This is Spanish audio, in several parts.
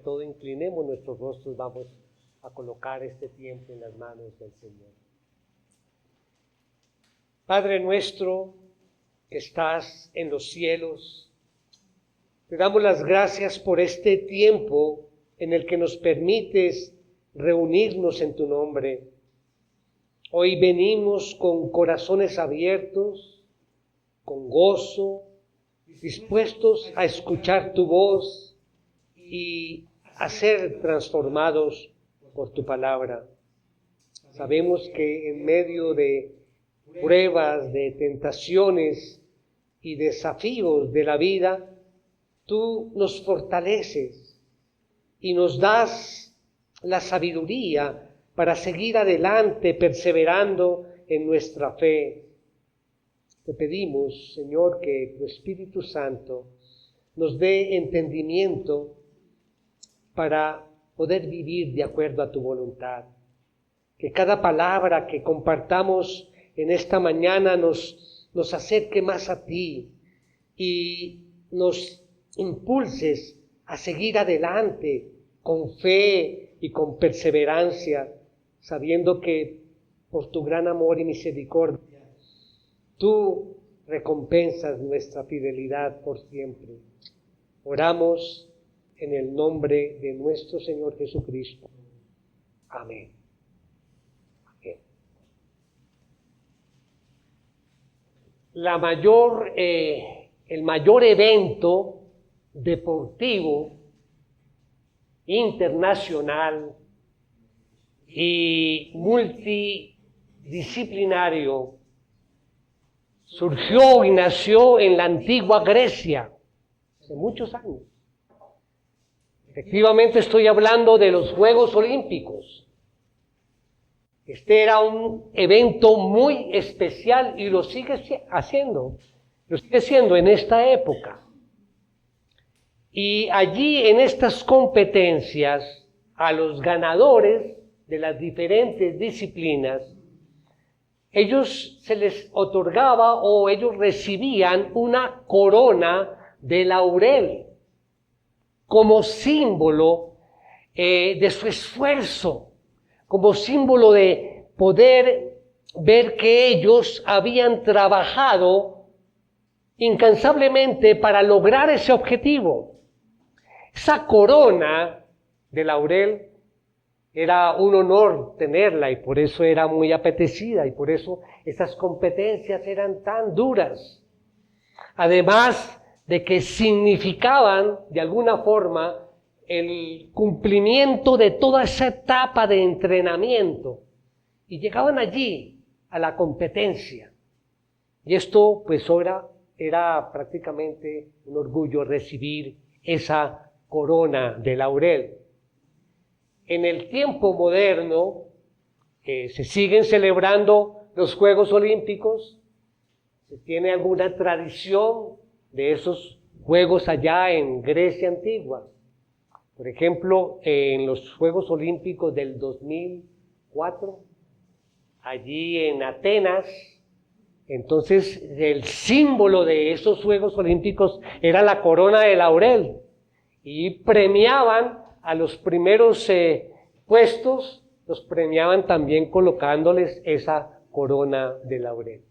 todo inclinemos nuestros rostros, vamos a colocar este tiempo en las manos del Señor. Padre nuestro que estás en los cielos, te damos las gracias por este tiempo en el que nos permites reunirnos en tu nombre. Hoy venimos con corazones abiertos, con gozo, dispuestos a escuchar tu voz y a ser transformados por tu palabra. Sabemos que en medio de pruebas, de tentaciones y desafíos de la vida, tú nos fortaleces y nos das la sabiduría para seguir adelante, perseverando en nuestra fe. Te pedimos, Señor, que tu Espíritu Santo nos dé entendimiento para poder vivir de acuerdo a tu voluntad. Que cada palabra que compartamos en esta mañana nos acerque más a ti y nos impulses a seguir adelante con fe y con perseverancia, sabiendo que por tu gran amor y misericordia, tú recompensas nuestra fidelidad por siempre. Oramos en el nombre de nuestro Señor Jesucristo. Amén. Amén. El mayor evento deportivo internacional y multidisciplinario surgió y nació en la antigua Grecia, hace muchos años. Efectivamente estoy hablando de los Juegos Olímpicos. Este era un evento muy especial y lo sigue siendo en esta época. Y allí en estas competencias, a los ganadores de las diferentes disciplinas, ellos se les otorgaba o ellos recibían una corona de laurel como símbolo de su esfuerzo, como símbolo de poder ver que ellos habían trabajado incansablemente para lograr ese objetivo. Esa corona de laurel era un honor tenerla y por eso era muy apetecida y por eso esas competencias eran tan duras. Además de que significaban de alguna forma el cumplimiento de toda esa etapa de entrenamiento y llegaban allí a la competencia. Y esto pues ahora era prácticamente un orgullo recibir esa corona de laurel. En el tiempo moderno se siguen celebrando los Juegos Olímpicos, se tiene alguna tradición de esos Juegos allá en Grecia antigua. Por ejemplo, en los Juegos Olímpicos del 2004, allí en Atenas, entonces el símbolo de esos Juegos Olímpicos era la corona de laurel y premiaban a los primeros puestos, los premiaban también colocándoles esa corona de laurel.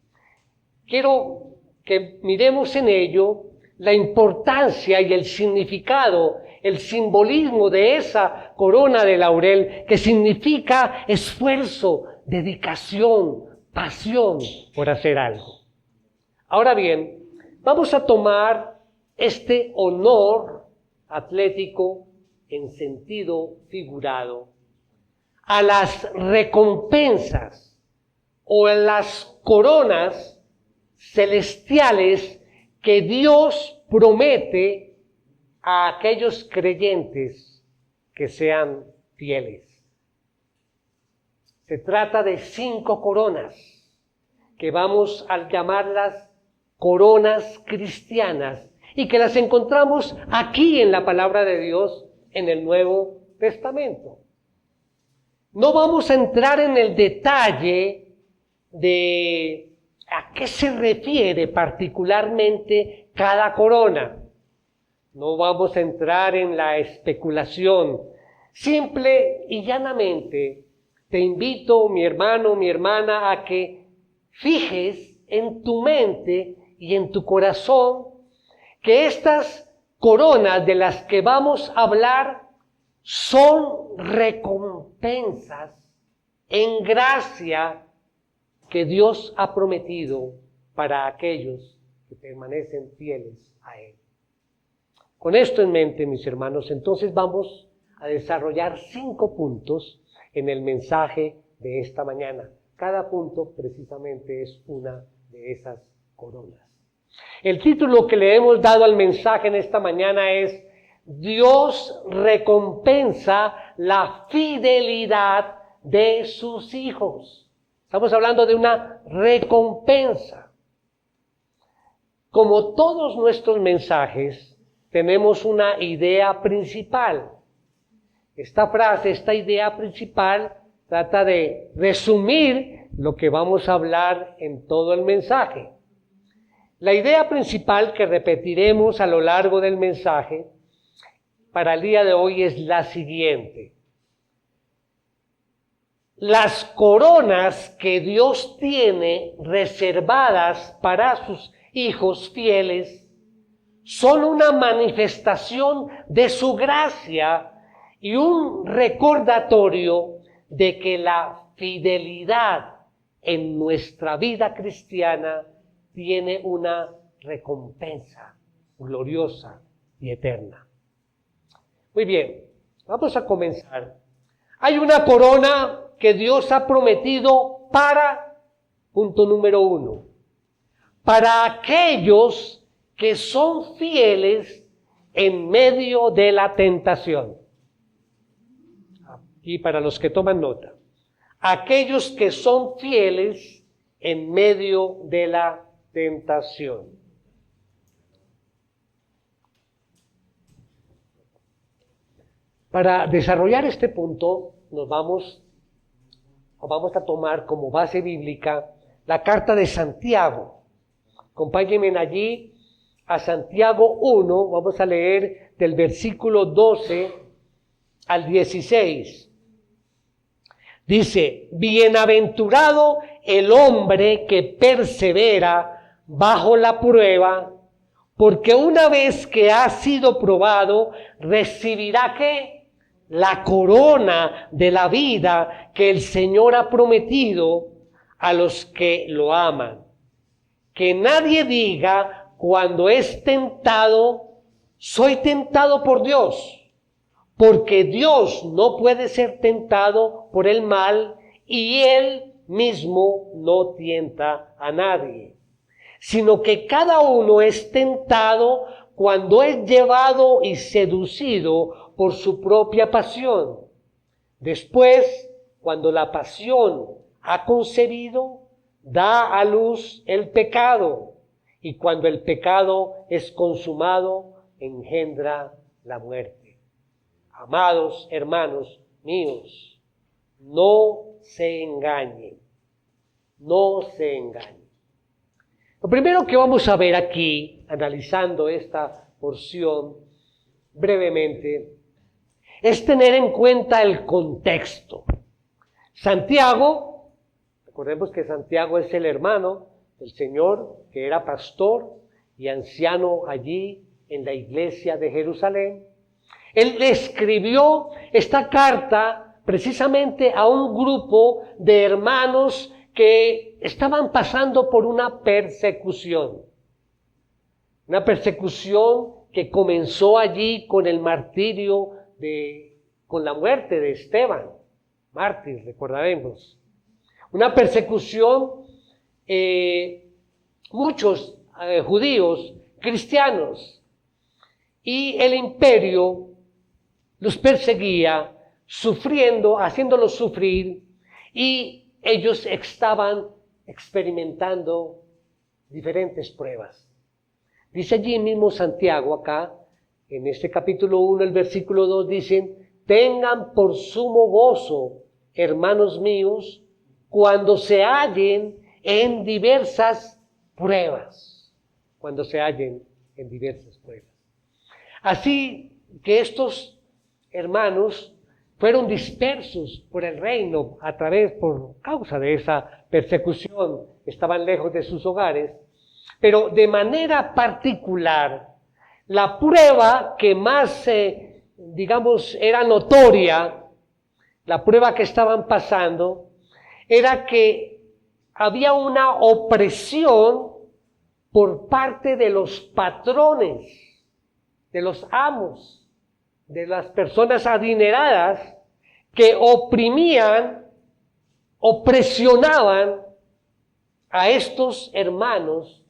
Quiero que miremos en ello la importancia y el significado, el simbolismo de esa corona de laurel que significa esfuerzo, dedicación, pasión por hacer algo. Ahora bien, vamos a tomar este honor atlético en sentido figurado a las recompensas o a las coronas celestiales que Dios promete a aquellos creyentes que sean fieles. Se trata de 5 coronas que vamos a llamarlas coronas cristianas y que las encontramos aquí en la palabra de Dios en el Nuevo Testamento. No vamos a entrar en el detalle de a qué se refiere particularmente cada corona. No vamos a entrar en la especulación. Simple y llanamente te invito, mi hermano, mi hermana, a que fijes en tu mente y en tu corazón que estas coronas de las que vamos a hablar son recompensas en gracia que Dios ha prometido para aquellos que permanecen fieles a Él. Con esto en mente, mis hermanos, entonces vamos a desarrollar 5 puntos en el mensaje de esta mañana. Cada punto precisamente es una de esas coronas. El título que le hemos dado al mensaje en esta mañana es: Dios recompensa la fidelidad de sus hijos. Estamos hablando de una recompensa. Como todos nuestros mensajes, tenemos una idea principal. Esta frase, esta idea principal, trata de resumir lo que vamos a hablar en todo el mensaje. La idea principal que repetiremos a lo largo del mensaje para el día de hoy es la siguiente: las coronas que Dios tiene reservadas para sus hijos fieles son una manifestación de su gracia y un recordatorio de que la fidelidad en nuestra vida cristiana tiene una recompensa gloriosa y eterna. Muy bien, vamos a comenzar. Hay una corona que Dios ha prometido para, punto número 1, para aquellos que son fieles en medio de la tentación. Y para los que toman nota, aquellos que son fieles en medio de la tentación. Para desarrollar este punto, vamos a tomar como base bíblica la carta de Santiago. Acompáñenme allí a Santiago 1, vamos a leer del versículo 12 al 16. Dice: bienaventurado el hombre que persevera bajo la prueba, porque una vez que ha sido probado, recibirá ¿qué? La corona de la vida que el Señor ha prometido a los que lo aman. Que nadie diga cuando es tentado: soy tentado por Dios, porque Dios no puede ser tentado por el mal y Él mismo no tienta a nadie, sino que cada uno es tentado cuando es llevado y seducido por su propia pasión. Después, cuando la pasión ha concebido, da a luz el pecado, y cuando el pecado es consumado, engendra la muerte. Amados hermanos míos, no se engañen, no se engañen. Lo primero que vamos a ver aquí, analizando esta porción brevemente, es tener en cuenta el contexto. Santiago, recordemos que Santiago es el hermano del Señor, que era pastor y anciano allí en la iglesia de Jerusalén. Él escribió esta carta precisamente a un grupo de hermanos que estaban pasando por una persecución. Una persecución que comenzó allí con el martirio con la muerte de Esteban, mártir, recordaremos. Una persecución, muchos judíos, cristianos, y el imperio los perseguía, sufriendo, haciéndolos sufrir, y ellos estaban experimentando diferentes pruebas. Dice allí mismo Santiago acá, en este capítulo 1, el versículo 2, dicen: tengan por sumo gozo, hermanos míos, cuando se hallen en diversas pruebas. Cuando se hallen en diversas pruebas. Así que estos hermanos fueron dispersos por el reino por causa de esa persecución. Estaban lejos de sus hogares. Pero de manera particular, la prueba que más, era notoria, la prueba que estaban pasando, era que había una opresión por parte de los patrones, de los amos, de las personas adineradas que oprimían, opresionaban a estos hermanos,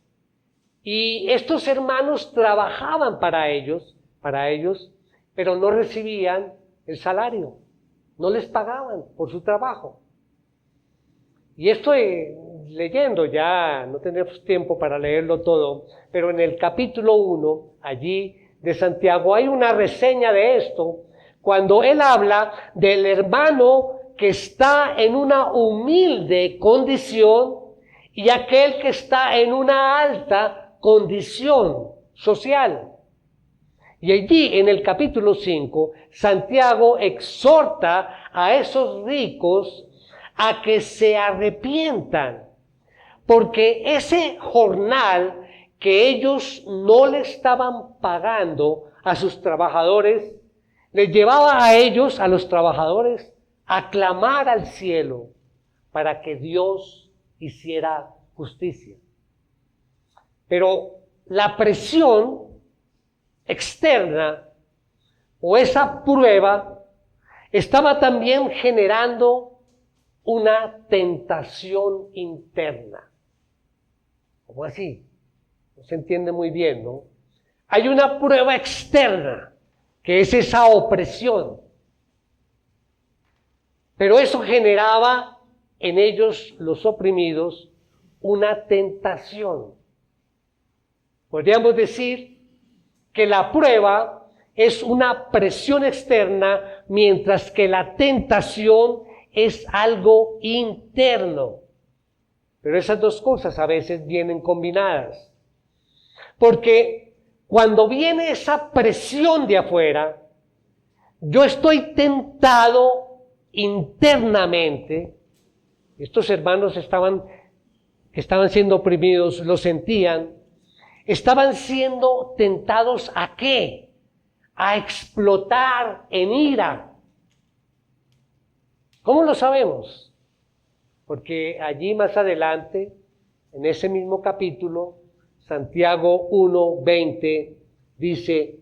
y estos hermanos trabajaban para ellos, pero no recibían el salario, no les pagaban por su trabajo. Y estoy leyendo, ya no tenemos tiempo para leerlo todo, pero en el capítulo 1, allí de Santiago, hay una reseña de esto, cuando él habla del hermano que está en una humilde condición y aquel que está en una alta condición social. Y allí en el capítulo 5, Santiago exhorta a esos ricos a que se arrepientan, porque ese jornal que ellos no le estaban pagando a sus trabajadores, les llevaba a ellos, a los trabajadores, a clamar al cielo para que Dios hiciera justicia. Pero la presión externa o esa prueba estaba también generando una tentación interna. ¿Cómo así? No se entiende muy bien, ¿no? Hay una prueba externa, que es esa opresión. Pero eso generaba en ellos, los oprimidos, una tentación. Podríamos decir que la prueba es una presión externa, mientras que la tentación es algo interno. Pero esas dos cosas a veces vienen combinadas. Porque cuando viene esa presión de afuera, yo estoy tentado internamente. Estos hermanos que estaban siendo oprimidos, lo sentían. Estaban siendo tentados ¿a qué? A explotar en ira. ¿Cómo lo sabemos? Porque allí más adelante, en ese mismo capítulo, Santiago 1:20, dice: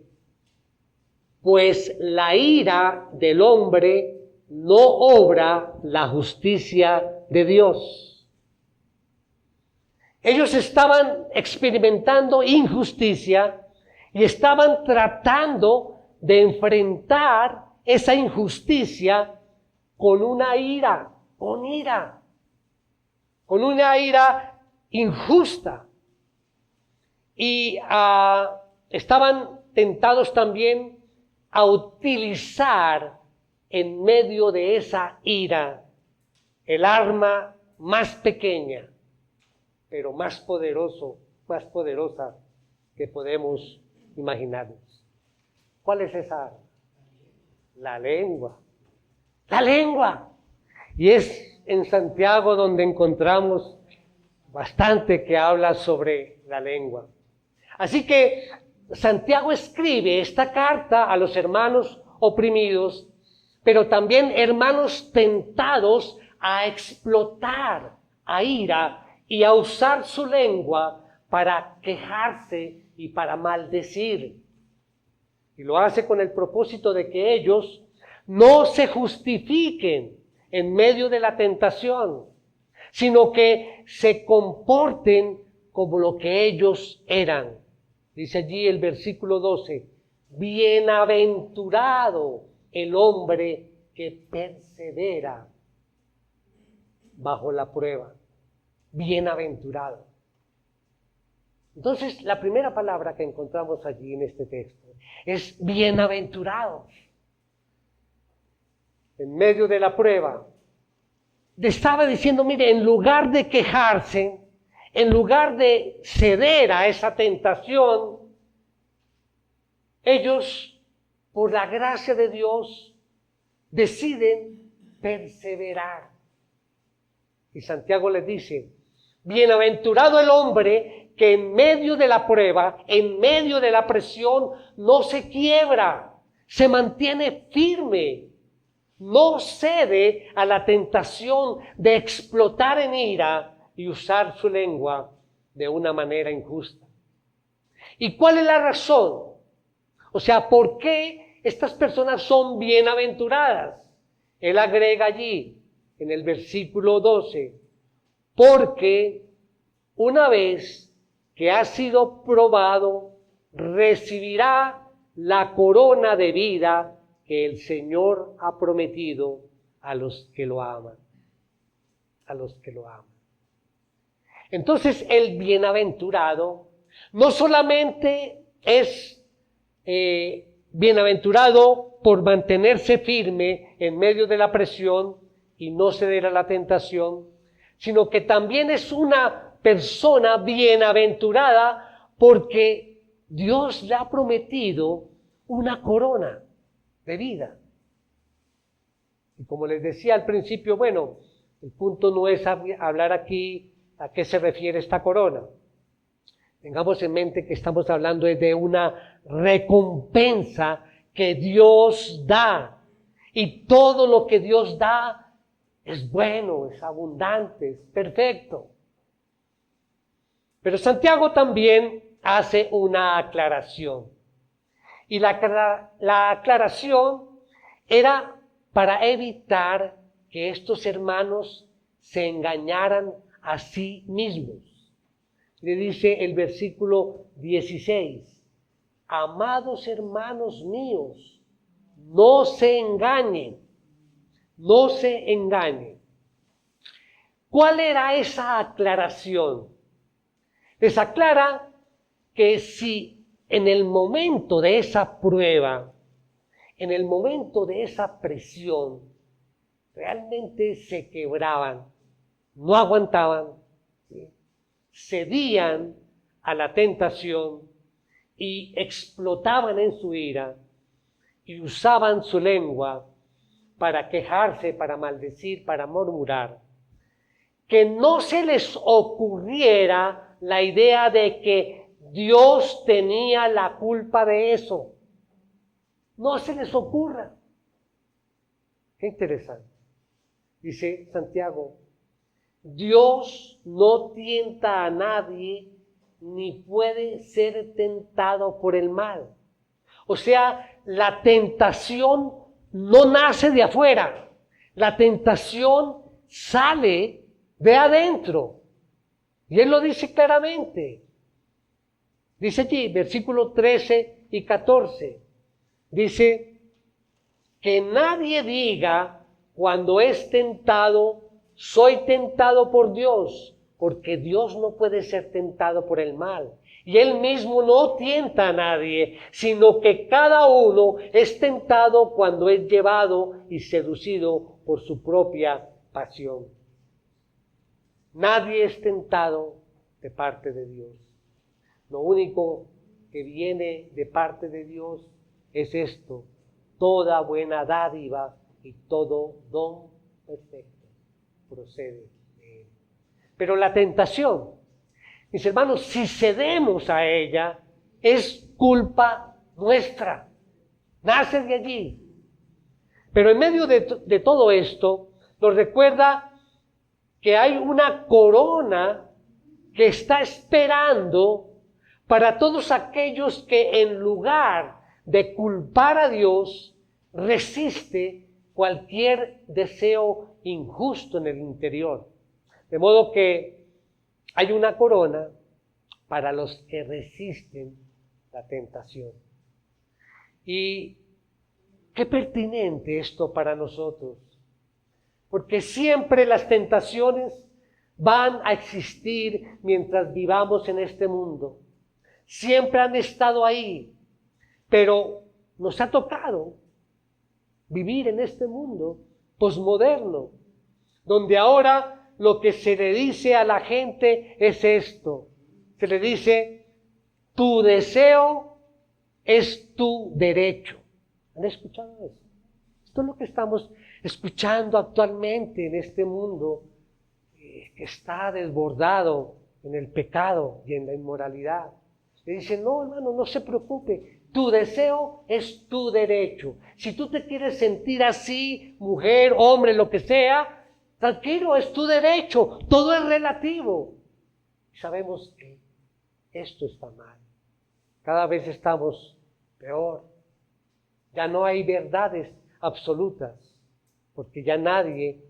pues la ira del hombre no obra la justicia de Dios. Ellos estaban experimentando injusticia y estaban tratando de enfrentar esa injusticia con una ira, con una ira injusta. Y estaban tentados también a utilizar en medio de esa ira el arma más pequeña, pero más poderosa que podemos imaginarnos. ¿Cuál es esa arma? La lengua. La lengua. Y es en Santiago donde encontramos bastante que habla sobre la lengua. Así que Santiago escribe esta carta a los hermanos oprimidos, pero también hermanos tentados a explotar a ira y a usar su lengua para quejarse y para maldecir. Y lo hace con el propósito de que ellos no se justifiquen en medio de la tentación, sino que se comporten como lo que ellos eran. Dice allí el versículo 12, bienaventurado el hombre que persevera bajo la prueba. Bienaventurado. Entonces, la primera palabra que encontramos allí en este texto es bienaventurados. En medio de la prueba, le estaba diciendo, mire, en lugar de quejarse, en lugar de ceder a esa tentación, ellos, por la gracia de Dios, deciden perseverar. Y Santiago les dice, bienaventurado el hombre que en medio de la prueba, en medio de la presión, no se quiebra, se mantiene firme, no cede a la tentación de explotar en ira y usar su lengua de una manera injusta. ¿Y cuál es la razón? O sea, ¿por qué estas personas son bienaventuradas? Él agrega allí, en el versículo 12, porque una vez que ha sido probado, recibirá la corona de vida que el Señor ha prometido a los que lo aman. A los que lo aman. Entonces, el bienaventurado no solamente es bienaventurado por mantenerse firme en medio de la presión y no ceder a la tentación, sino que también es una persona bienaventurada porque Dios le ha prometido una corona de vida. Y como les decía al principio, bueno, el punto no es hablar aquí a qué se refiere esta corona. Tengamos en mente que estamos hablando de una recompensa que Dios da. Y todo lo que Dios da es bueno, es abundante, es perfecto. Pero Santiago también hace una aclaración. Y la aclaración era para evitar que estos hermanos se engañaran a sí mismos. Le dice el versículo 16, amados hermanos míos, no se engañen, no se engañen. ¿Cuál era esa aclaración? Les aclara que si en el momento de esa prueba, en el momento de esa presión, realmente se quebraban, no aguantaban, ¿sí?, cedían a la tentación y explotaban en su ira y usaban su lengua para quejarse, para maldecir, para murmurar, que no se les ocurriera la idea de que Dios tenía la culpa de eso. No se les ocurra. Qué interesante. Dice Santiago, Dios no tienta a nadie ni puede ser tentado por el mal. O sea, la tentación no nace de afuera. La tentación sale de adentro. Y él lo dice claramente. Dice allí, versículos 13 y 14. Dice, que nadie diga cuando es tentado, soy tentado por Dios, porque Dios no puede ser tentado por el mal. Y Él mismo no tienta a nadie, sino que cada uno es tentado cuando es llevado y seducido por su propia pasión. Nadie es tentado de parte de Dios. Lo único que viene de parte de Dios es esto: toda buena dádiva y todo don perfecto procede de Él. Pero la tentación, mis hermanos, si cedemos a ella, es culpa nuestra. Nace de allí. Pero en medio de todo esto, nos recuerda que hay una corona que está esperando para todos aquellos que en lugar de culpar a Dios, resiste cualquier deseo injusto en el interior. De modo que hay una corona para los que resisten la tentación. Y qué pertinente esto para nosotros, porque siempre las tentaciones van a existir mientras vivamos en este mundo. Siempre han estado ahí, pero nos ha tocado vivir en este mundo posmoderno, donde ahora lo que se le dice a la gente es esto. Se le dice, tu deseo es tu derecho. ¿Han escuchado eso? Esto es lo que estamos escuchando actualmente en este mundo que está desbordado en el pecado y en la inmoralidad. Le dicen, no, hermano, no se preocupe, tu deseo es tu derecho. Si tú te quieres sentir así, mujer, hombre, lo que sea, tranquilo, es tu derecho, todo es relativo. Y sabemos que esto está mal. Cada vez estamos peor. Ya no hay verdades absolutas, porque ya nadie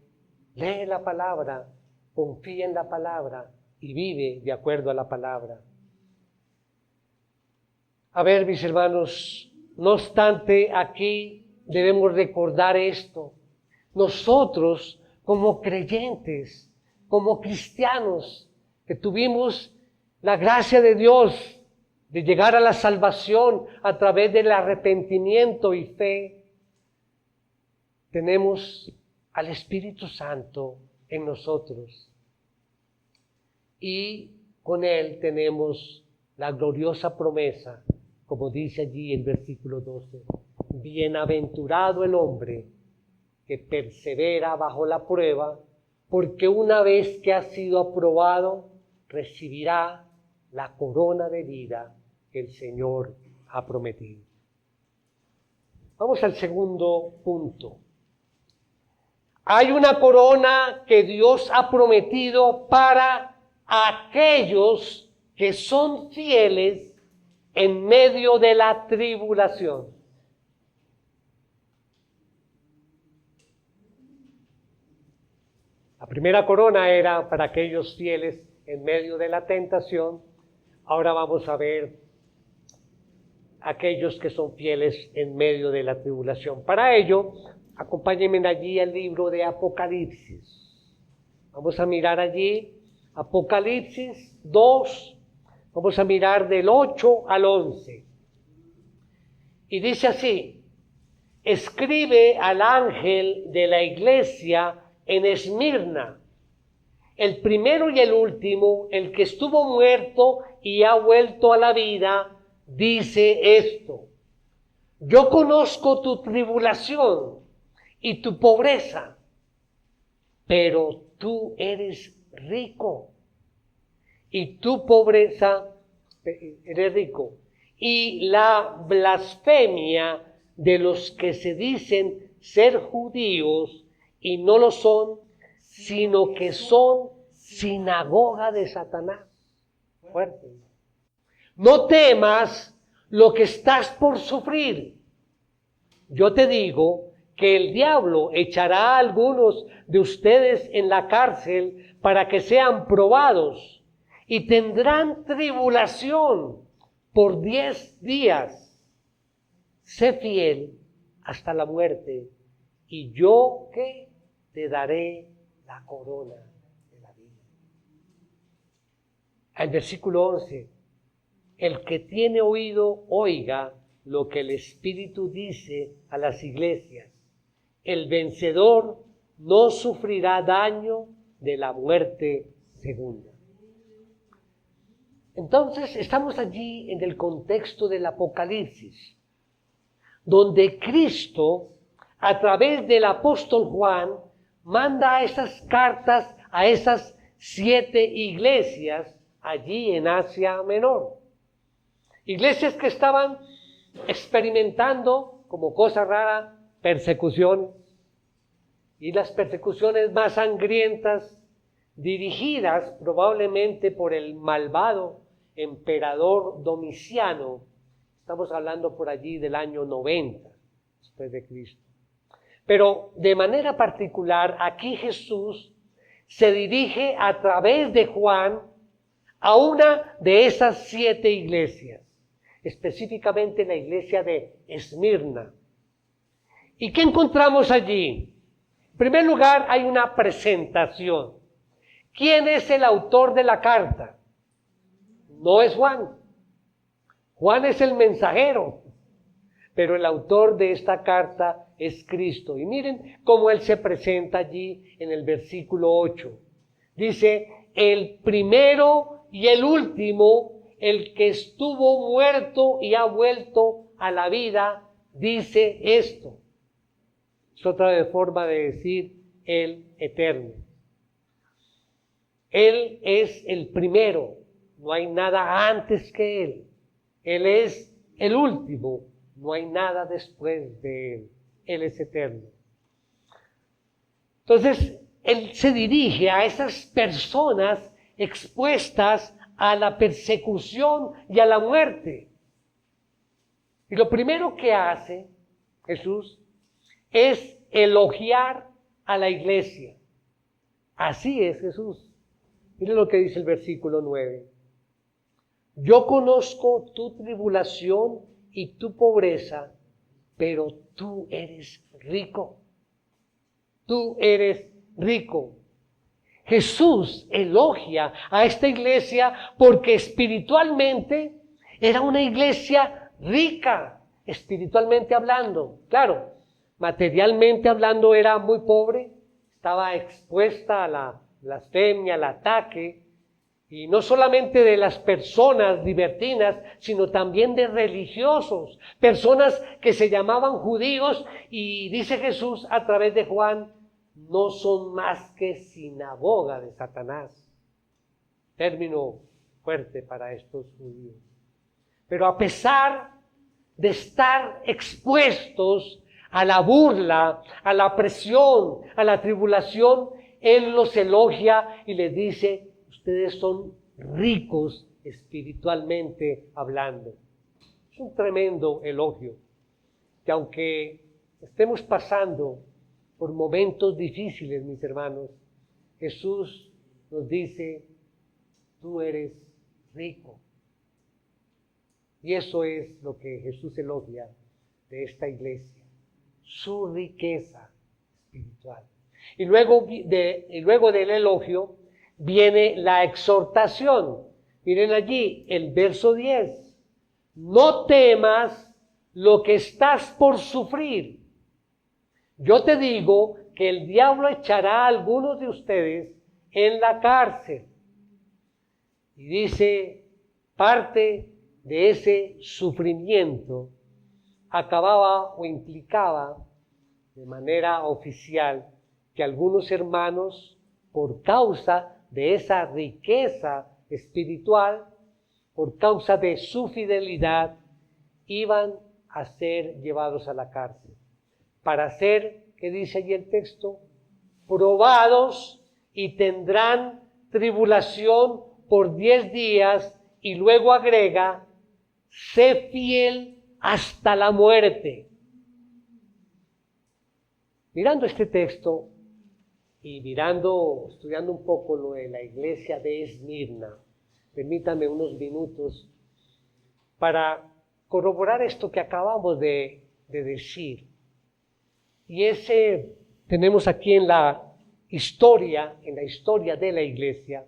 lee la palabra, confía en la palabra y vive de acuerdo a la palabra. A ver, mis hermanos, no obstante, aquí debemos recordar esto. Nosotros, como creyentes, como cristianos, que tuvimos la gracia de Dios de llegar a la salvación a través del arrepentimiento y fe, tenemos al Espíritu Santo en nosotros. Y con Él tenemos la gloriosa promesa, como dice allí el versículo 12. Bienaventurado el hombre que persevera bajo la prueba, porque una vez que ha sido aprobado, recibirá la corona de vida que el Señor ha prometido. Vamos al segundo punto. Hay una corona que Dios ha prometido para aquellos que son fieles en medio de la tribulación. La primera corona era para aquellos fieles en medio de la tentación. Ahora vamos a ver aquellos que son fieles en medio de la tribulación. Para ello, acompáñenme allí al libro de Apocalipsis. Vamos a mirar allí Apocalipsis 2, vamos a mirar del 8 al 11. Y dice así: escribe al ángel de la iglesia en Esmirna, el primero y el último, el que estuvo muerto y ha vuelto a la vida, dice esto: yo conozco tu tribulación y tu pobreza, pero tú eres rico, y tu pobreza, eres rico, y la blasfemia de los que se dicen ser judíos y no lo son, sino que son sinagoga de Satanás. Fuerte. No temas lo que estás por sufrir. Yo te digo que el diablo echará a algunos de ustedes en la cárcel para que sean probados y tendrán tribulación por 10 días. Sé fiel hasta la muerte y yo que te daré la corona de la vida. El versículo 11. El que tiene oído, oiga lo que el Espíritu dice a las iglesias. El vencedor no sufrirá daño de la muerte segunda. Entonces, estamos allí en el contexto del Apocalipsis, donde Cristo, a través del apóstol Juan, manda esas cartas a esas 7 iglesias allí en Asia Menor. Iglesias que estaban experimentando como cosa rara persecución, y las persecuciones más sangrientas dirigidas probablemente por el malvado emperador Domiciano. Estamos hablando por allí del año 90 después de Cristo. Pero de manera particular aquí Jesús se dirige a través de Juan a una de esas 7 iglesias, específicamente la iglesia de Esmirna. ¿Y qué encontramos allí? En primer lugar, hay una presentación. ¿Quién es el autor de la carta? No es Juan. Juan es el mensajero, pero el autor de esta carta es Cristo. Y miren cómo él se presenta allí en el versículo 8. Dice, el primero y el último, el que estuvo muerto y ha vuelto a la vida dice esto. Es otra forma de decir el eterno. Él es el primero, no hay nada antes que Él. Él es el último, no hay nada después de Él. Él es eterno. Entonces, Él se dirige a esas personas expuestas a la persecución y a la muerte. Y lo primero que hace Jesús es elogiar a la iglesia. Así es Jesús. Miren lo que dice el versículo 9. Yo conozco tu tribulación y tu pobreza, pero tú eres rico. Tú eres rico. Jesús elogia a esta iglesia porque espiritualmente era una iglesia rica, espiritualmente hablando. Claro, materialmente hablando era muy pobre, estaba expuesta a la blasfemia, al ataque, y no solamente de las personas libertinas, sino también de religiosos, personas que se llamaban judíos, y dice Jesús a través de Juan, no son más que sinagoga de Satanás. Término fuerte para estos judíos. Pero a pesar de estar expuestos a la burla, a la presión, a la tribulación, Él los elogia y les dice, ustedes son ricos espiritualmente hablando. Es un tremendo elogio, que aunque estemos pasando por momentos difíciles, mis hermanos, Jesús nos dice, tú eres rico. Y eso es lo que Jesús elogia de esta iglesia, su riqueza espiritual. Y luego del elogio viene la exhortación. Miren allí el verso 10. No temas lo que estás por sufrir. Yo te digo que el diablo echará a algunos de ustedes en la cárcel. Y dice, parte de ese sufrimiento acababa o implicaba de manera oficial que algunos hermanos, por causa de esa riqueza espiritual, por causa de su fidelidad, iban a ser llevados a la cárcel. Para ser, ¿qué dice allí el texto? Probados y tendrán tribulación por 10 días y luego agrega, sé fiel hasta la muerte. Mirando este texto y estudiando un poco lo de la iglesia de Esmirna, permítanme unos minutos para corroborar esto que acabamos de decir. Y tenemos aquí en la historia de la iglesia,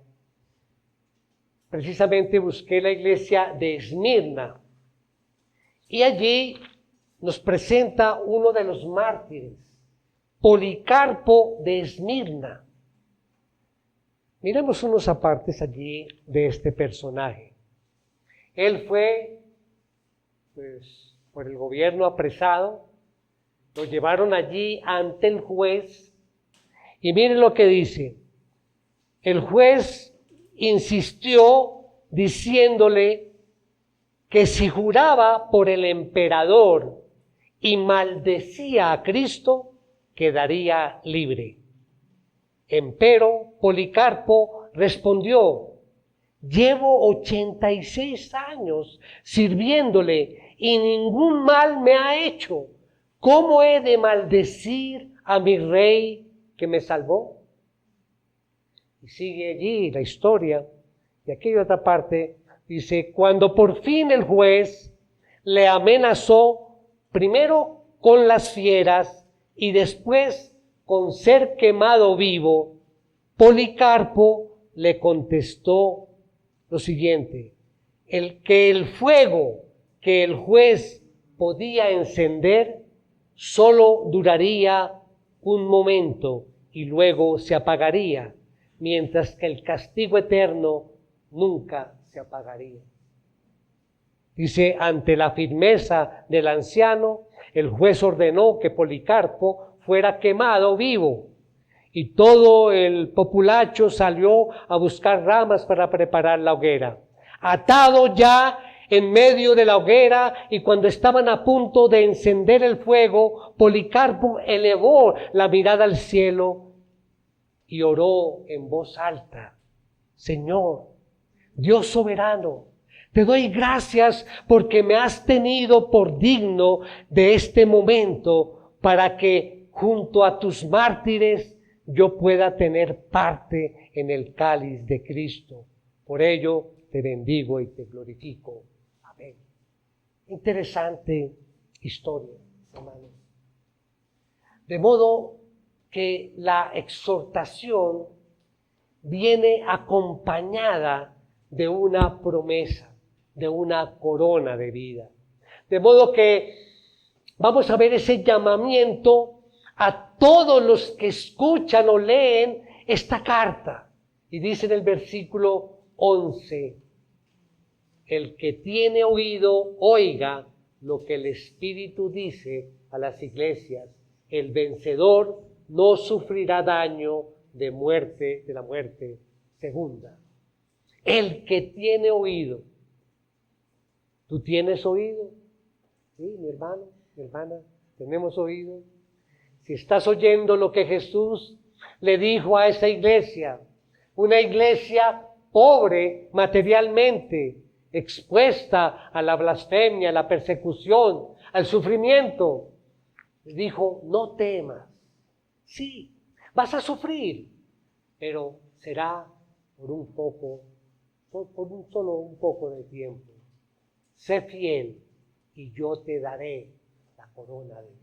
precisamente busqué la iglesia de Esmirna. Y allí nos presenta uno de los mártires, Policarpo de Esmirna. Miremos unos apartes allí de este personaje. Él fue, por el gobierno apresado, lo llevaron allí ante el juez, y miren lo que dice. El juez insistió diciéndole que si juraba por el emperador y maldecía a Cristo, quedaría libre. Empero Policarpo respondió, llevo 86 años sirviéndole y ningún mal me ha hecho. ¿Cómo he de maldecir a mi rey que me salvó? Y sigue allí la historia. Y aquella otra parte dice, cuando por fin el juez le amenazó, primero con las fieras y después con ser quemado vivo, Policarpo le contestó lo siguiente, el fuego que el juez podía encender solo duraría un momento y luego se apagaría, mientras que el castigo eterno nunca se apagaría. Dice, ante la firmeza del anciano, el juez ordenó que Policarpo fuera quemado vivo. Y todo el populacho salió a buscar ramas para preparar la hoguera. Atado ya en medio de la hoguera, y cuando estaban a punto de encender el fuego, Policarpo elevó la mirada al cielo y oró en voz alta: Señor, Dios soberano, te doy gracias porque me has tenido por digno de este momento, para que junto a tus mártires yo pueda tener parte en el cáliz de Cristo. Por ello te bendigo y te glorifico. Amén. Interesante historia, hermanos. De modo que la exhortación viene acompañada de una promesa, de una corona de vida. De modo que vamos a ver ese llamamiento a todos los que escuchan o leen esta carta. Y dice en el versículo 11, el que tiene oído, oiga lo que el Espíritu dice a las iglesias. El vencedor no sufrirá daño de la muerte segunda. El que tiene oído. ¿Tú tienes oído? Sí, mi hermano, mi hermana, tenemos oído. Si estás oyendo lo que Jesús le dijo a esa iglesia, una iglesia pobre materialmente, expuesta a la blasfemia, a la persecución, al sufrimiento, le dijo: no temas. Sí, vas a sufrir, pero será por un poco de tiempo. Sé fiel y yo te daré la corona de vida.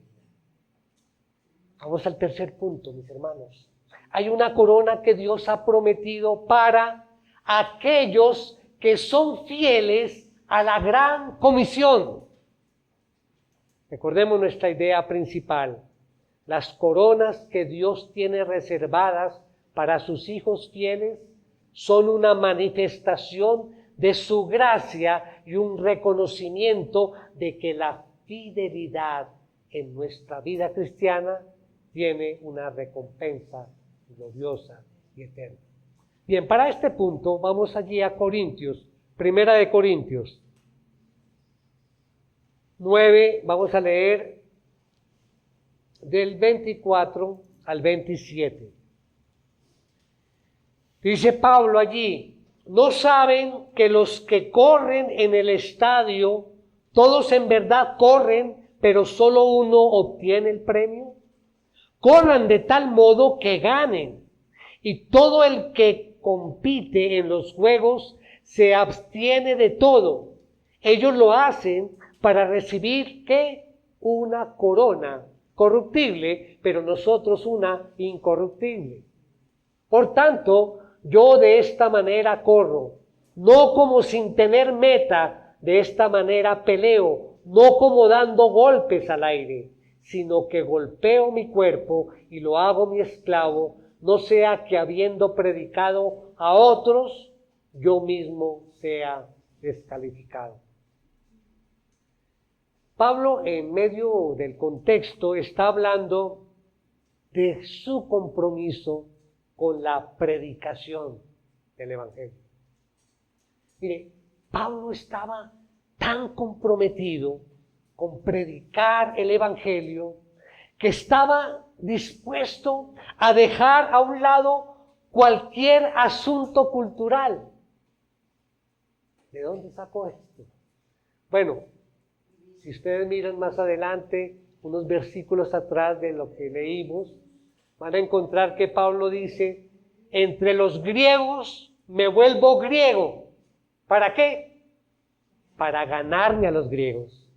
Vamos al tercer punto, mis hermanos. Hay una corona que Dios ha prometido para aquellos que son fieles a la gran comisión. Recordemos nuestra idea principal. Las coronas que Dios tiene reservadas para sus hijos fieles son una manifestación de su gracia y un reconocimiento de que la fidelidad en nuestra vida cristiana tiene una recompensa gloriosa y eterna. Bien, para este punto vamos allí a Corintios, Primera de Corintios 9, vamos a leer del 24 al 27. Dice Pablo allí: ¿no saben que los que corren en el estadio, todos en verdad corren, pero solo uno obtiene el premio? Corran de tal modo que ganen. Y todo el que compite en los juegos se abstiene de todo. Ellos lo hacen para recibir, ¿qué? Una corona corruptible, pero nosotros una incorruptible. Por tanto, yo de esta manera corro, no como sin tener meta, de esta manera peleo, no como dando golpes al aire, sino que golpeo mi cuerpo y lo hago mi esclavo, no sea que habiendo predicado a otros, yo mismo sea descalificado. Pablo, en medio del contexto, está hablando de su compromiso con la predicación del Evangelio. Mire, Pablo estaba tan comprometido con predicar el Evangelio que estaba dispuesto a dejar a un lado cualquier asunto cultural. ¿De dónde sacó esto? Bueno, si ustedes miran más adelante, unos versículos atrás de lo que leímos, van a encontrar que Pablo dice: entre los griegos me vuelvo griego. ¿Para qué? Para ganarme a los griegos.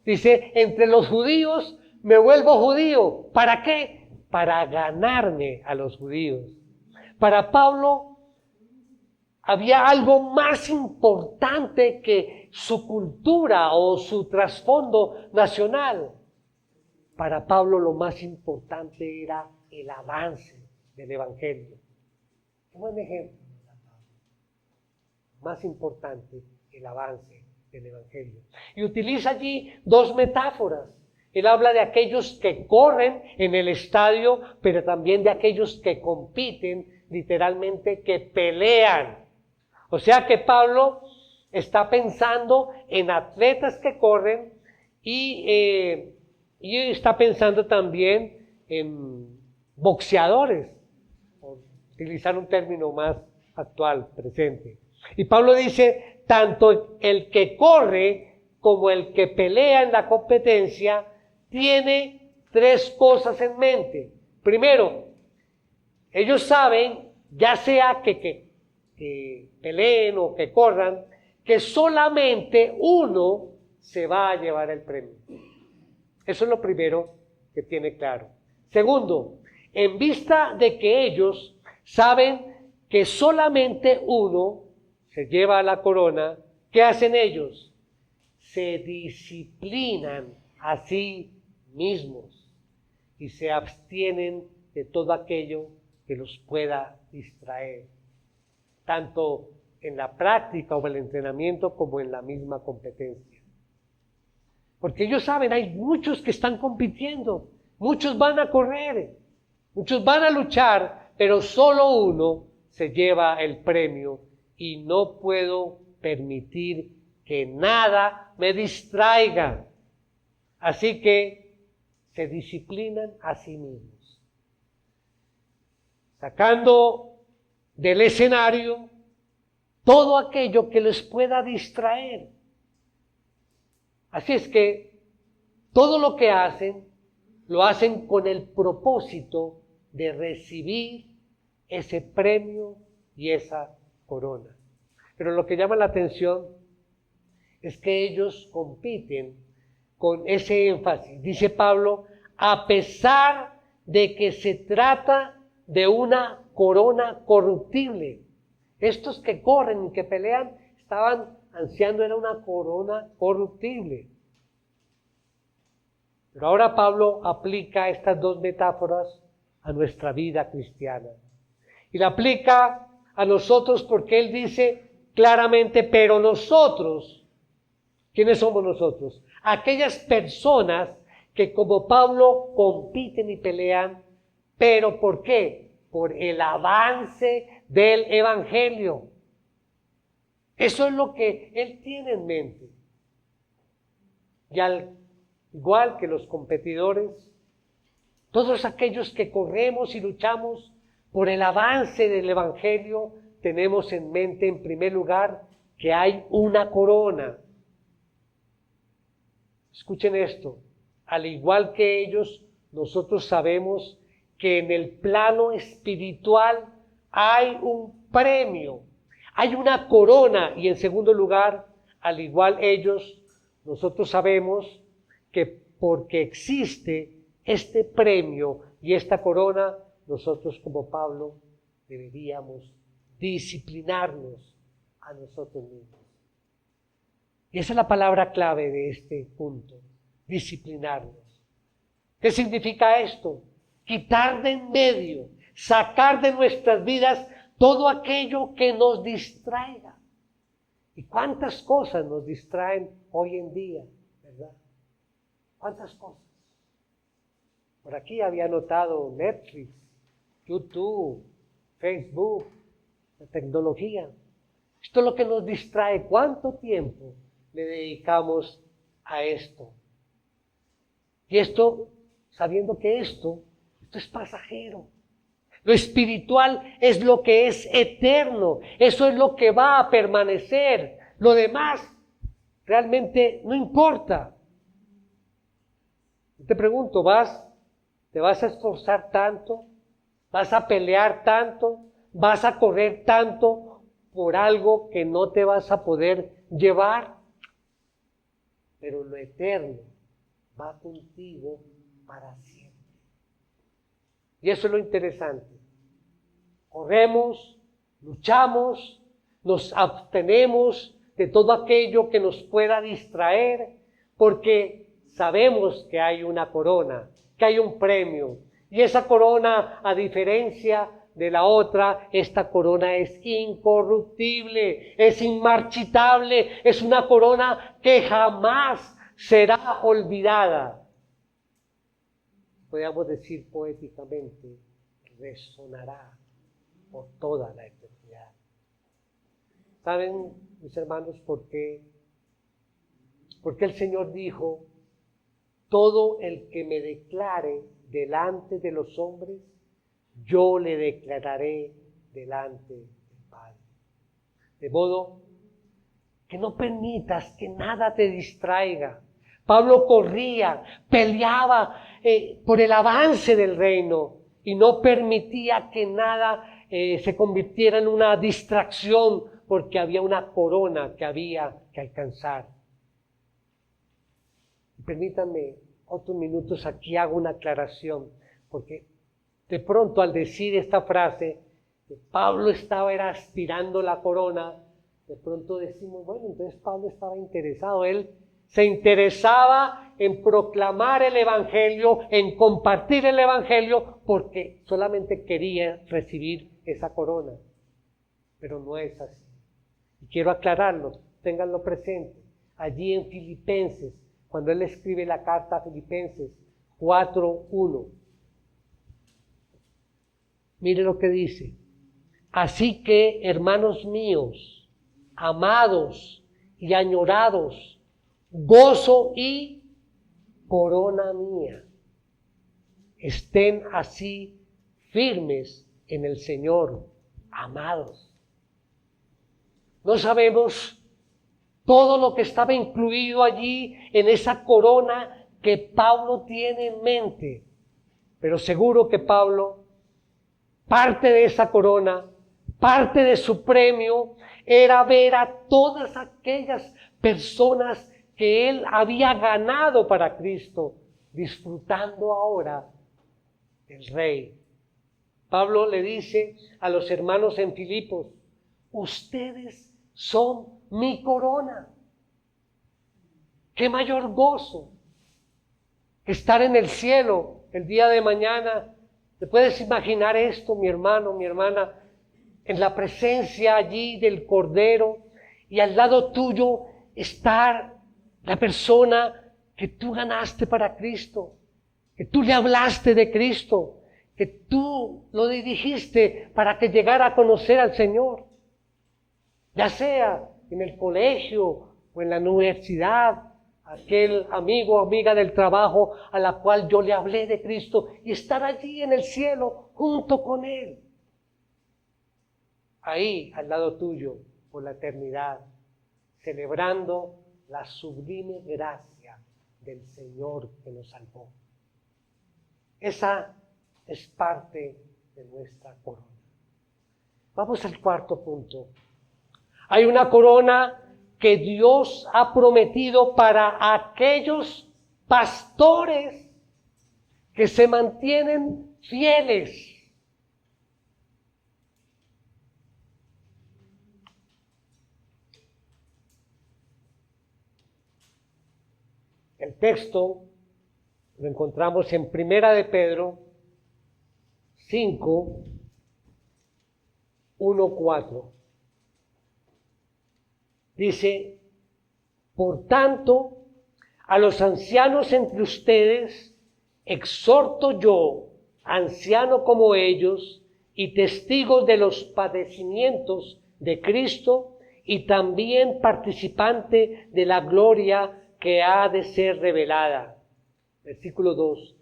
Dice: entre los judíos me vuelvo judío. ¿Para qué? Para ganarme a los judíos. Para Pablo había algo más importante que su cultura o su trasfondo nacional. Para Pablo lo más importante era el avance del Evangelio. Un buen ejemplo. Más importante, el avance del Evangelio. Y utiliza allí dos metáforas. Él habla de aquellos que corren en el estadio, pero también de aquellos que compiten, literalmente que pelean. O sea que Pablo está pensando en atletas que corren y está pensando también en boxeadores, por utilizar un término más actual, presente. Y Pablo dice, tanto el que corre como el que pelea en la competencia tiene tres cosas en mente. Primero, ellos saben, ya sea que peleen o que corran, que solamente uno se va a llevar el premio. Eso es lo primero que tiene claro. Segundo, en vista de que ellos saben que solamente uno se lleva la corona, ¿qué hacen ellos? Se disciplinan a sí mismos y se abstienen de todo aquello que los pueda distraer, tanto en la práctica o el entrenamiento como en la misma competencia. Porque ellos saben, hay muchos que están compitiendo, muchos van a correr, muchos van a luchar, pero solo uno se lleva el premio y no puedo permitir que nada me distraiga. Así que se disciplinan a sí mismos, sacando del escenario todo aquello que les pueda distraer. Así es que todo lo que hacen, lo hacen con el propósito de recibir ese premio y esa corona. Pero lo que llama la atención es que ellos compiten con ese énfasis. Dice Pablo, a pesar de que se trata de una corona corruptible. Estos que corren y que pelean estaban ansiando era una corona corruptible. Pero ahora Pablo aplica estas dos metáforas a nuestra vida cristiana. Y la aplica a nosotros porque él dice claramente, pero nosotros, ¿quiénes somos nosotros? Aquellas personas que como Pablo compiten y pelean, pero ¿por qué? Por el avance del Evangelio. Eso es lo que él tiene en mente. Y al igual que los competidores, todos aquellos que corremos y luchamos por el avance del Evangelio, tenemos en mente en primer lugar que hay una corona. Escuchen esto, al igual que ellos, nosotros sabemos que en el plano espiritual hay un premio, hay una corona, y en segundo lugar, al igual ellos, nosotros sabemos que porque existe este premio y esta corona, nosotros como Pablo deberíamos disciplinarnos a nosotros mismos. Y esa es la palabra clave de este punto, disciplinarnos. ¿Qué significa esto? Quitar de en medio, sacar de nuestras vidas todo aquello que nos distraiga. ¿Y cuántas cosas nos distraen hoy en día, verdad? ¿Cuántas cosas? Por aquí había notado Netflix, YouTube, Facebook, la tecnología. Esto es lo que nos distrae. ¿Cuánto tiempo le dedicamos a esto? Y esto, sabiendo que esto es pasajero. Lo espiritual es lo que es eterno. Eso es lo que va a permanecer. Lo demás realmente no importa. Te pregunto, ¿te vas a esforzar tanto? ¿Vas a pelear tanto? ¿Vas a correr tanto por algo que no te vas a poder llevar? Pero lo eterno va contigo para siempre. Y eso es lo interesante. Corremos, luchamos, nos abstenemos de todo aquello que nos pueda distraer, porque sabemos que hay una corona, que hay un premio. Y esa corona, a diferencia de la otra, esta corona es incorruptible, es inmarchitable, es una corona que jamás será olvidada. Podríamos decir poéticamente, resonará por toda la eternidad. ¿Saben, mis hermanos, por qué? Porque el Señor dijo: todo el que me declare delante de los hombres, yo le declararé delante del Padre. De modo que no permitas que nada te distraiga. Pablo corría, peleaba por el avance del reino y no permitía que nada se convirtiera en una distracción, porque había una corona que había que alcanzar. Permítanme otros minutos, aquí hago una aclaración, porque de pronto al decir esta frase, que Pablo estaba aspirando la corona, de pronto decimos, bueno, entonces Pablo estaba interesado, él se interesaba en proclamar el Evangelio, en compartir el Evangelio, porque solamente quería recibir esa corona. Pero no es así. Y quiero aclararlo, ténganlo presente. Allí en Filipenses, cuando él escribe la carta a Filipenses 4:1, mire lo que dice: así que, hermanos míos, amados y añorados, gozo y corona mía, estén así firmes en el Señor, amados. No sabemos todo lo que estaba incluido allí en esa corona que Pablo tiene en mente, pero seguro que Pablo, parte de esa corona, parte de su premio, era ver a todas aquellas personas que él había ganado para Cristo, disfrutando ahora del Rey. Pablo le dice a los hermanos en Filipos: ustedes son mi corona. Qué mayor gozo estar en el cielo el día de mañana. ¿Te puedes imaginar esto, mi hermano, mi hermana? En la presencia allí del Cordero, y al lado tuyo estar la persona que tú ganaste para Cristo, que tú le hablaste de Cristo, que tú lo dirigiste para que llegara a conocer al Señor, ya sea en el colegio o en la universidad, aquel amigo o amiga del trabajo a la cual yo le hablé de Cristo, y estar allí en el cielo junto con Él, ahí al lado tuyo por la eternidad, celebrando la sublime gracia del Señor que nos salvó. Esa es parte de nuestra corona. Vamos al cuarto punto. Hay una corona que Dios ha prometido para aquellos pastores que se mantienen fieles. El texto lo encontramos en Primera de Pedro 5, 1, 4. Dice: por tanto, a los ancianos entre ustedes exhorto yo, anciano como ellos, y testigos de los padecimientos de Cristo, y también participante de la gloria que ha de ser revelada. Versículo 2.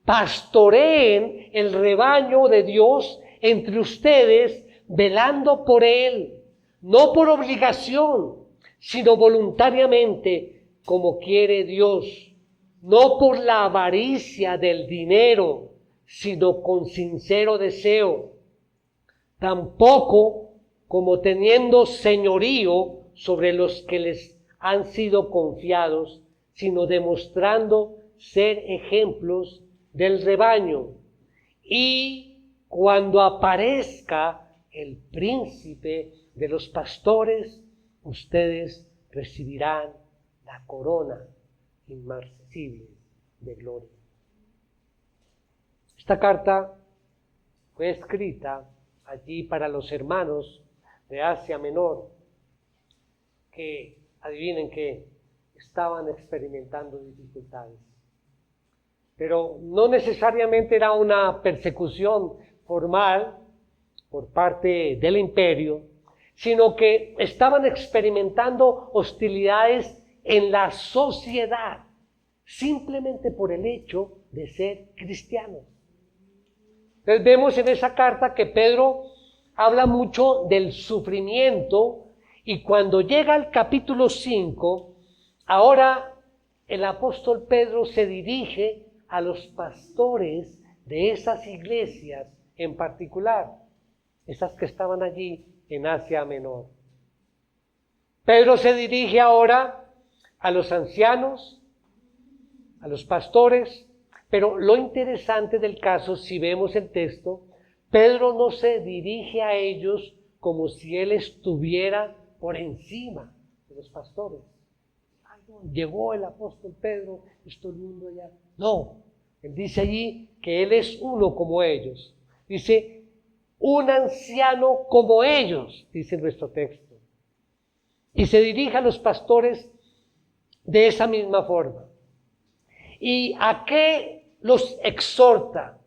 Pastoreen el rebaño de Dios entre ustedes, velando por él, no por obligación, sino voluntariamente, como quiere Dios, no por la avaricia del dinero, sino con sincero deseo, tampoco como teniendo señorío sobre los que les han sido confiados, sino demostrando ser ejemplos del rebaño. Y cuando aparezca el príncipe de los pastores, ustedes recibirán la corona inmarcesible de gloria. Esta carta fue escrita allí para los hermanos de Asia Menor, que adivinen que estaban experimentando dificultades. Pero no necesariamente era una persecución formal por parte del imperio, sino que estaban experimentando hostilidades en la sociedad, simplemente por el hecho de ser cristianos. Entonces vemos en esa carta que Pedro habla mucho del sufrimiento, y cuando llega al capítulo 5, ahora el apóstol Pedro se dirige a los pastores de esas iglesias en particular, esas que estaban allí en Asia Menor. Pedro se dirige ahora a los ancianos, a los pastores, pero lo interesante del caso, si vemos el texto, Pedro no se dirige a ellos como si él estuviera por encima de los pastores. Ay, no, llegó el apóstol Pedro, todo el mundo allá. No, él dice allí que él es uno como ellos. Dice, un anciano como ellos, dice nuestro texto. Y se dirige a los pastores de esa misma forma. ¿Y a qué los exhorta?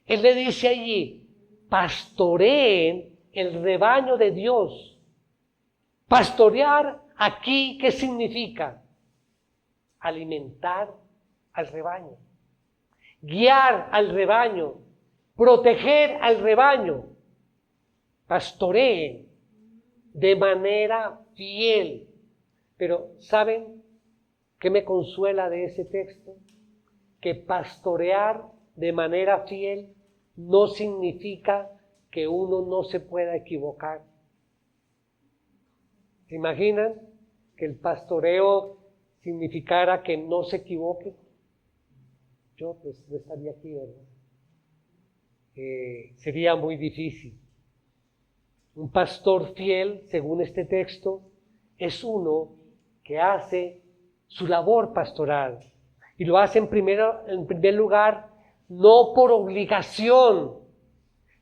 Él le dice allí, pastoreen el rebaño de Dios. Pastorear aquí, ¿qué significa? Alimentar al rebaño, guiar al rebaño, proteger al rebaño. Pastoreen de manera fiel. Pero ¿saben qué me consuela de ese texto? Que pastorear de manera fiel no significa que uno no se pueda equivocar. ¿Se imaginan que el pastoreo significara que no se equivoque? Yo pues no estaría aquí, ¿verdad? Sería muy difícil. Un pastor fiel, según este texto, es uno que hace su labor pastoral. Y lo hace en primer lugar, no por obligación,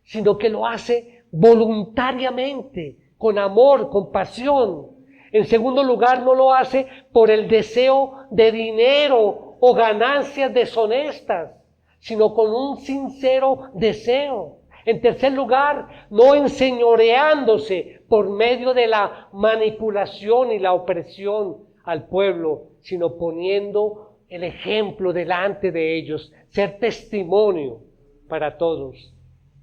sino que lo hace voluntariamente, con amor, con pasión. En segundo lugar, no lo hace por el deseo de dinero o ganancias deshonestas, sino con un sincero deseo. En tercer lugar, no enseñoreándose por medio de la manipulación y la opresión al pueblo, sino poniendo el ejemplo delante de ellos, ser testimonio para todos.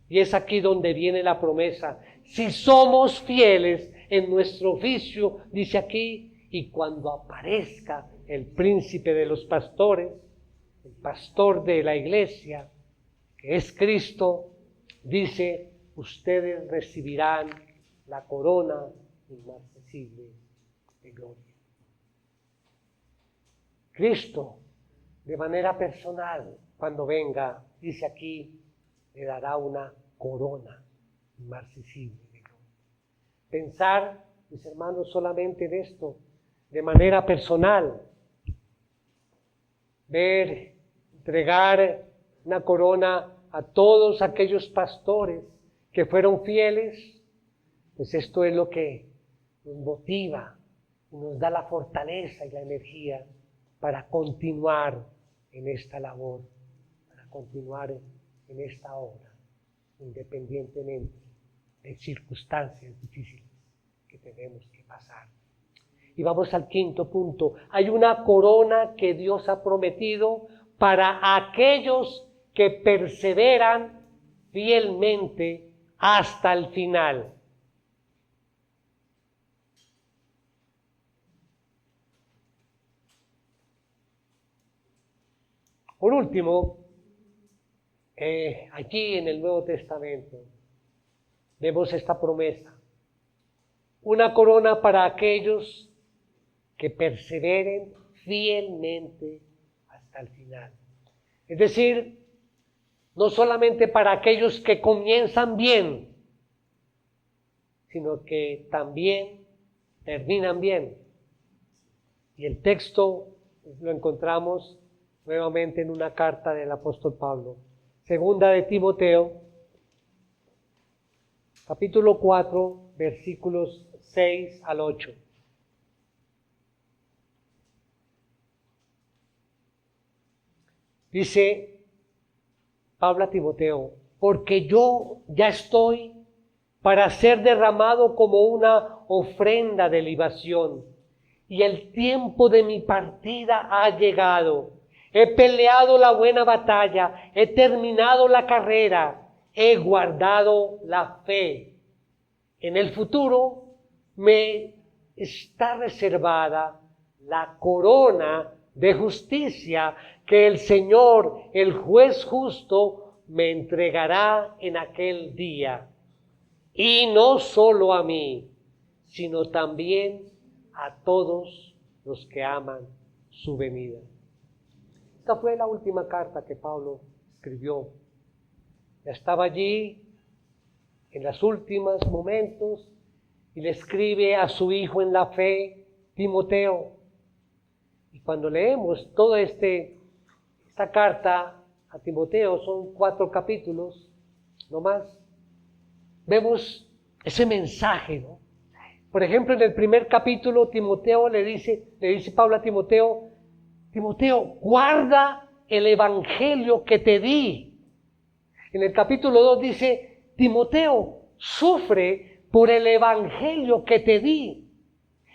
Y es aquí donde viene la promesa. Si somos fieles en nuestro oficio, dice aquí, y cuando aparezca el príncipe de los pastores, el pastor de la iglesia, que es Cristo, dice, ustedes recibirán la corona inmarcesible de gloria. Cristo, de manera personal, cuando venga, dice aquí, le dará una corona inmarcesible de gloria. Pensar, mis hermanos, solamente en esto, de manera personal, ver, entregar una corona a todos aquellos pastores que fueron fieles, pues esto es lo que nos motiva, nos da la fortaleza y la energía para continuar en esta labor, para continuar en esta obra, independientemente de circunstancias difíciles que tenemos que pasar. Y vamos al quinto punto. Hay una corona que Dios ha prometido para aquellos que perseveran fielmente hasta el final. Por último, aquí en el Nuevo Testamento vemos esta promesa. Una corona para aquellos que perseveren fielmente hasta el final. Es decir, no solamente para aquellos que comienzan bien, sino que también terminan bien. Y el texto lo encontramos nuevamente en una carta del apóstol Pablo. Segunda de Timoteo, capítulo 4, versículos 6 al 8. Dice Pablo a Timoteo: porque yo ya estoy para ser derramado como una ofrenda de libación, y el tiempo de mi partida ha llegado. He peleado la buena batalla, he terminado la carrera, he guardado la fe. En el futuro me está reservada la corona de justicia que el Señor, el juez justo, me entregará en aquel día. Y no solo a mí, sino también a todos los que aman su venida. Esta fue la última carta que Pablo escribió. Ya estaba allí en los últimos momentos y le escribe a su hijo en la fe, Timoteo. Y cuando leemos toda esta carta a Timoteo, son 4 capítulos, no más, vemos ese mensaje, ¿no? Por ejemplo, en el primer capítulo, Timoteo le dice Pablo a Timoteo: Timoteo, guarda el evangelio que te di. En el capítulo 2 dice: Timoteo, sufre por el evangelio que te di.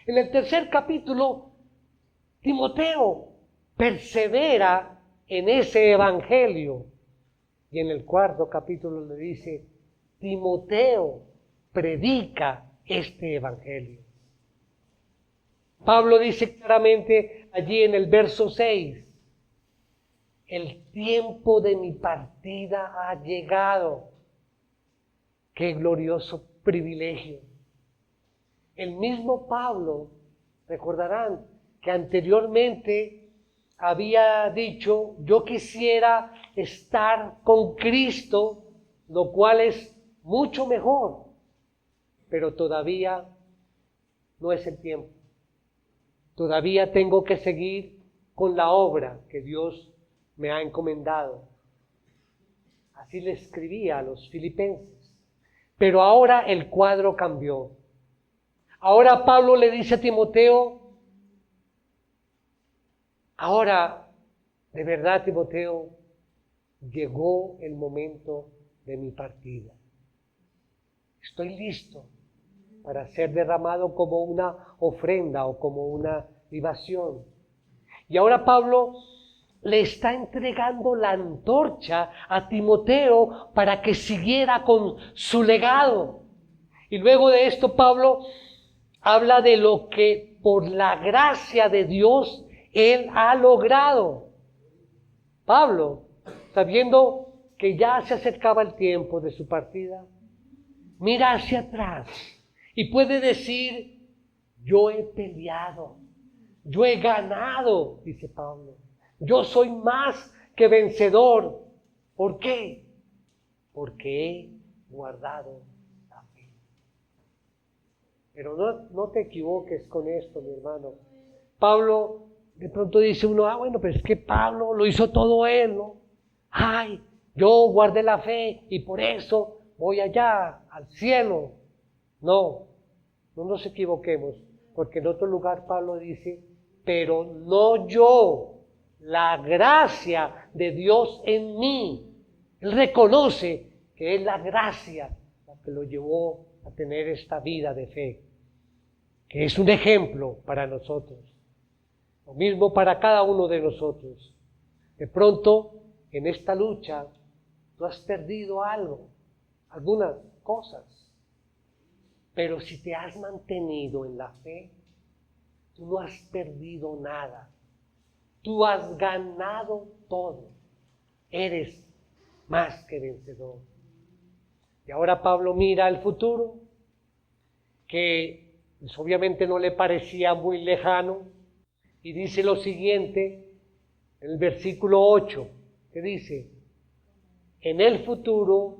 En el tercer capítulo, Timoteo, persevera en ese evangelio. Y en el cuarto capítulo le dice: Timoteo, predica este evangelio. Pablo dice claramente allí en el verso 6: el tiempo de mi partida ha llegado. Qué glorioso privilegio. El mismo Pablo, recordarán que anteriormente había dicho: yo quisiera estar con Cristo, lo cual es mucho mejor, pero todavía no es el tiempo. Todavía tengo que seguir con la obra que Dios me ha encomendado. Así le escribía a los filipenses. Pero ahora el cuadro cambió. Ahora Pablo le dice a Timoteo: ahora, de verdad, Timoteo, llegó el momento de mi partida. Estoy listo para ser derramado como una ofrenda o como una libación. Y ahora Pablo le está entregando la antorcha a Timoteo para que siguiera con su legado. Y luego de esto Pablo habla de lo que por la gracia de Dios él ha logrado. Pablo, sabiendo que ya se acercaba el tiempo de su partida, mira hacia atrás y puede decir: yo he peleado, yo he ganado, dice Pablo. Yo soy más que vencedor. ¿Por qué? Porque he guardado la fe. Pero no te equivoques con esto, mi hermano. Pablo, de pronto dice uno: bueno, pero es que Pablo lo hizo todo él, ¿no? Ay, yo guardé la fe y por eso voy allá, al cielo. No nos equivoquemos, porque en otro lugar Pablo dice: pero no yo, la gracia de Dios en mí. Él reconoce que es la gracia la que lo llevó a tener esta vida de fe, que es un ejemplo para nosotros. Lo mismo para cada uno de nosotros. De pronto, en esta lucha, tú has perdido algo, algunas cosas. Pero si te has mantenido en la fe, tú no has perdido nada. Tú has ganado todo. Eres más que vencedor. Y ahora Pablo mira al futuro, que pues, obviamente no le parecía muy lejano, y dice lo siguiente en el versículo 8, que dice: en el futuro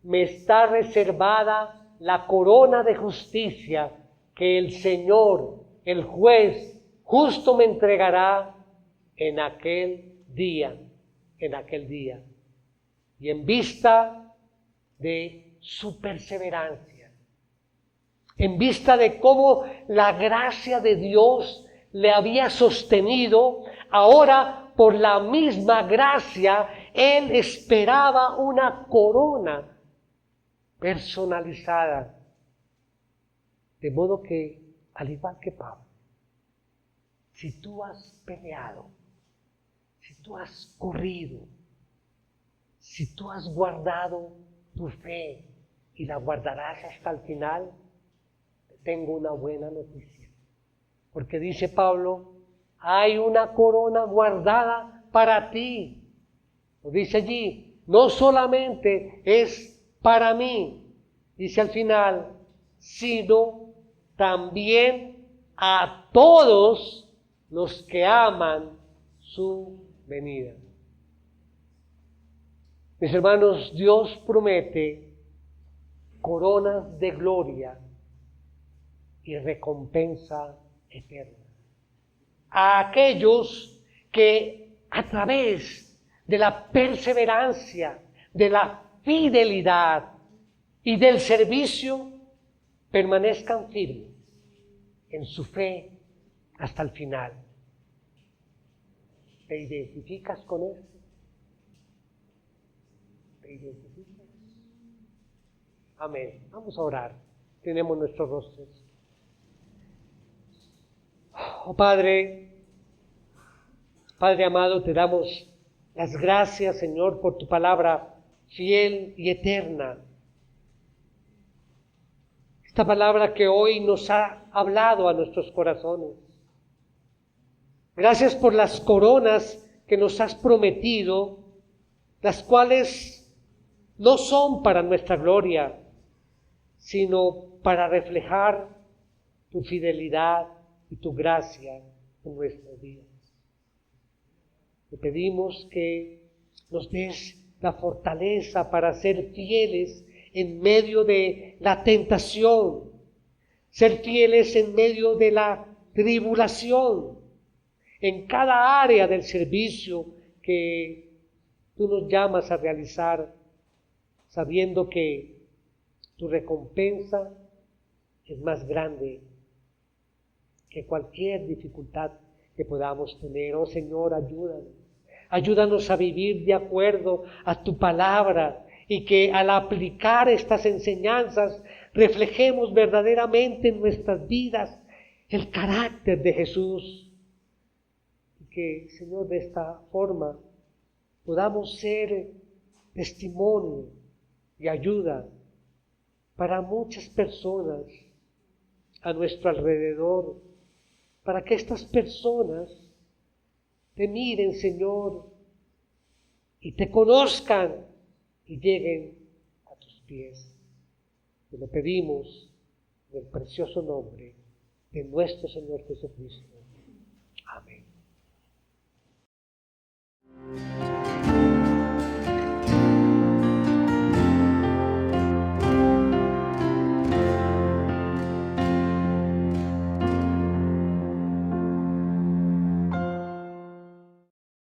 me está reservada la corona de justicia que el Señor, el juez justo, me entregará en aquel día. Y en vista de su perseverancia, en vista de cómo la gracia de Dios le había sostenido, ahora por la misma gracia, él esperaba una corona personalizada. De modo que, al igual que Pablo, si tú has peleado, si tú has corrido, si tú has guardado tu fe y la guardarás hasta el final, te tengo una buena noticia. Porque dice Pablo, hay una corona guardada para ti. Lo dice allí, no solamente es para mí, dice al final, sino también a todos los que aman su venida. Mis hermanos, Dios promete coronas de gloria y recompensa eterna a aquellos que a través de la perseverancia, de la fidelidad y del servicio permanezcan firmes en su fe hasta el final. ¿Te identificas con eso? ¿Te identificas? Amén. Vamos a orar. Tenemos nuestros rostros. Oh Padre amado, te damos las gracias, Señor, por tu palabra fiel y eterna. Esta palabra que hoy nos ha hablado a nuestros corazones. Gracias por las coronas que nos has prometido, las cuales no son para nuestra gloria, sino para reflejar tu fidelidad y tu gracia en nuestros días. Te pedimos que nos des la fortaleza para ser fieles en medio de la tentación, ser fieles en medio de la tribulación, en cada área del servicio que tú nos llamas a realizar, sabiendo que tu recompensa es más grande que cualquier dificultad que podamos tener. Oh Señor, ayúdanos a vivir de acuerdo a tu palabra y que al aplicar estas enseñanzas reflejemos verdaderamente en nuestras vidas el carácter de Jesús. Y que, Señor, de esta forma podamos ser testimonio y ayuda para muchas personas a nuestro alrededor, para que estas personas te miren, Señor, y te conozcan y lleguen a tus pies. Te lo pedimos en el precioso nombre de nuestro Señor Jesucristo. Amén.